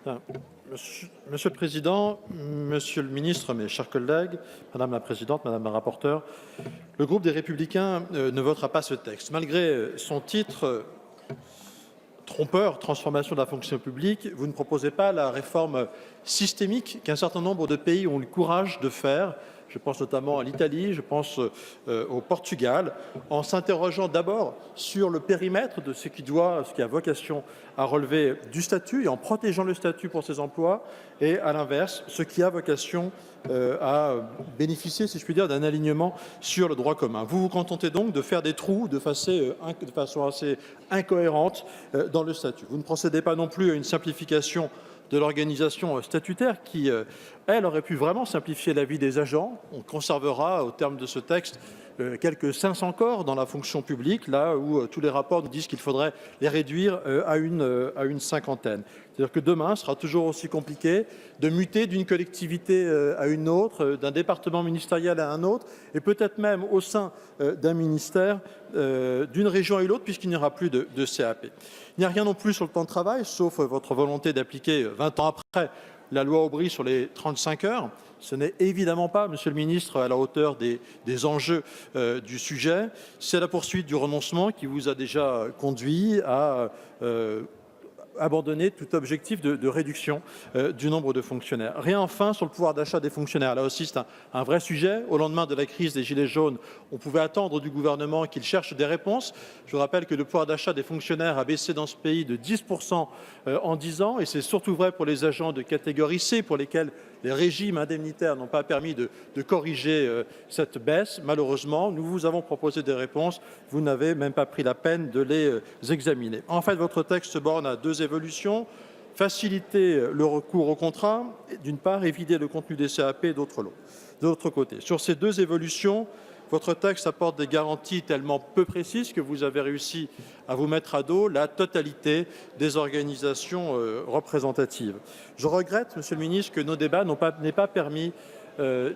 Bien. Monsieur le Président, Monsieur le Ministre, mes chers collègues, Madame la Présidente, Madame la Rapporteure, le groupe des Républicains ne votera pas ce texte. Malgré son titre trompeur, transformation de la fonction publique, vous ne proposez pas la réforme systémique qu'un certain nombre de pays ont le courage de faire. Je pense notamment à l'Italie, je pense au Portugal, en s'interrogeant d'abord sur le périmètre de ce qui a vocation à relever du statut et en protégeant le statut pour ses emplois, et à l'inverse, ce qui a vocation à bénéficier, si je puis dire, d'un alignement sur le droit commun. Vous vous contentez donc de faire des trous de façon assez incohérente dans le statut. Vous ne procédez pas non plus à une simplification de l'organisation statutaire qui, elle, aurait pu vraiment simplifier la vie des agents. On conservera, au terme de ce texte, quelques 500 corps dans la fonction publique, là où tous les rapports nous disent qu'il faudrait les réduire à une cinquantaine. C'est-à-dire que demain, ce sera toujours aussi compliqué de muter d'une collectivité à une autre, d'un département ministériel à un autre, et peut-être même au sein d'un ministère, d'une région à une autre, puisqu'il n'y aura plus de CAP. Il n'y a rien non plus sur le temps de travail, sauf votre volonté d'appliquer 20 ans après la loi Aubry sur les 35 heures. Ce n'est évidemment pas, Monsieur le Ministre, à la hauteur des enjeux du sujet. C'est la poursuite du renoncement qui vous a déjà conduit à abandonner tout objectif de réduction du nombre de fonctionnaires. Rien enfin sur le pouvoir d'achat des fonctionnaires. Là aussi, c'est un vrai sujet. Au lendemain de la crise des Gilets jaunes, on pouvait attendre du gouvernement qu'il cherche des réponses. Je vous rappelle que le pouvoir d'achat des fonctionnaires a baissé dans ce pays de 10% en 10 ans, et c'est surtout vrai pour les agents de catégorie C, pour lesquels les régimes indemnitaires n'ont pas permis de corriger cette baisse. Malheureusement, nous vous avons proposé des réponses. Vous n'avez même pas pris la peine de les examiner. En fait, votre texte se borne à deux évolutions. Faciliter le recours au contrat, d'une part, et vider le contenu des CAP, de l'autre côté. Sur ces deux évolutions, votre texte apporte des garanties tellement peu précises que vous avez réussi à vous mettre à dos la totalité des organisations représentatives. Je regrette, Monsieur le Ministre, que nos débats n'aient pas permis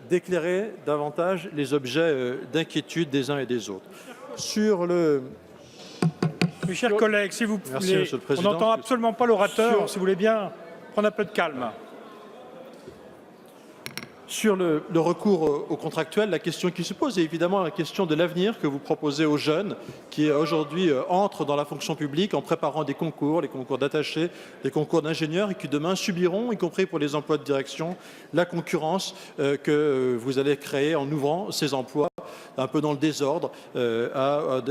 d'éclairer davantage les objets d'inquiétude des uns et des autres. Sur le... Mes chers collègues, si vous Merci, voulez, Monsieur le on Président. n'entend absolument pas l'orateur. Si vous voulez bien prendre un peu de calme. Sur le recours au contractuel, la question qui se pose est évidemment la question de l'avenir que vous proposez aux jeunes qui aujourd'hui entrent dans la fonction publique en préparant des concours, les concours d'attachés, les concours d'ingénieurs, et qui demain subiront, y compris pour les emplois de direction, la concurrence que vous allez créer en ouvrant ces emplois un peu dans le désordre à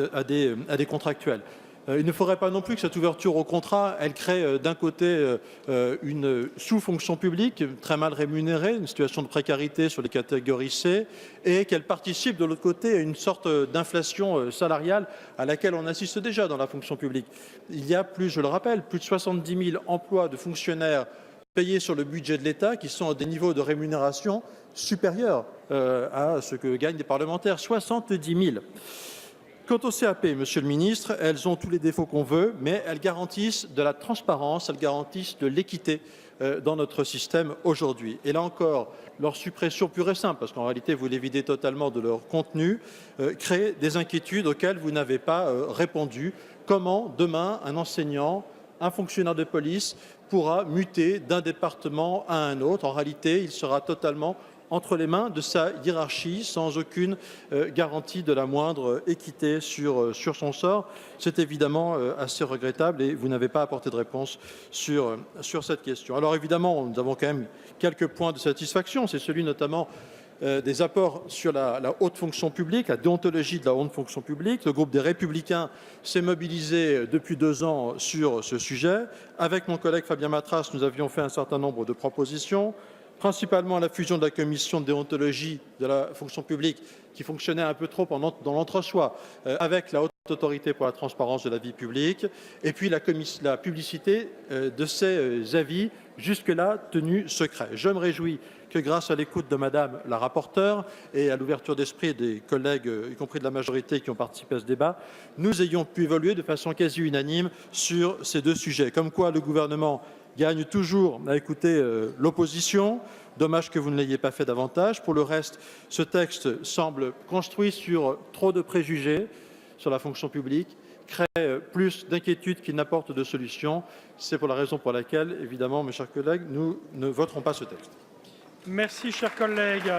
des contractuels. Il ne faudrait pas non plus que cette ouverture au contrat, elle crée d'un côté une sous-fonction publique très mal rémunérée, une situation de précarité sur les catégories C, et qu'elle participe de l'autre côté à une sorte d'inflation salariale à laquelle on assiste déjà dans la fonction publique. Il y a je le rappelle, plus de 70 000 emplois de fonctionnaires payés sur le budget de l'État qui sont à des niveaux de rémunération supérieurs à ce que gagnent des parlementaires, 70 000. Quant au CAP, Monsieur le Ministre, elles ont tous les défauts qu'on veut, mais elles garantissent de la transparence, elles garantissent de l'équité dans notre système aujourd'hui. Et là encore, leur suppression pure et simple, parce qu'en réalité vous les videz totalement de leur contenu, crée des inquiétudes auxquelles vous n'avez pas répondu. Comment demain un enseignant, un fonctionnaire de police pourra muter d'un département à un autre? En réalité, il sera totalement entre les mains de sa hiérarchie, sans aucune garantie de la moindre équité sur son sort. C'est évidemment assez regrettable et vous n'avez pas apporté de réponse sur cette question. Alors évidemment, nous avons quand même quelques points de satisfaction. C'est celui notamment des apports sur la haute fonction publique, la déontologie de la haute fonction publique. Le groupe des Républicains s'est mobilisé depuis 2 ans sur ce sujet. Avec mon collègue Fabien Matras, nous avions fait un certain nombre de propositions, principalement la fusion de la commission de déontologie de la fonction publique qui fonctionnait un peu trop dans l'entre-soi avec la haute autorité pour la transparence de la vie publique, et puis la publicité de ces avis jusque-là tenus secrets. Je me réjouis que grâce à l'écoute de Madame la rapporteure et à l'ouverture d'esprit des collègues, y compris de la majorité, qui ont participé à ce débat, nous ayons pu évoluer de façon quasi unanime sur ces deux sujets. Comme quoi le gouvernement gagne toujours à écouter l'opposition. Dommage que vous ne l'ayez pas fait davantage. Pour le reste, ce texte semble construit sur trop de préjugés sur la fonction publique. crée plus d'inquiétudes qu'il n'apporte de solutions. C'est pour la raison pour laquelle, évidemment, mes chers collègues, nous ne voterons pas ce texte. Merci, chers collègues.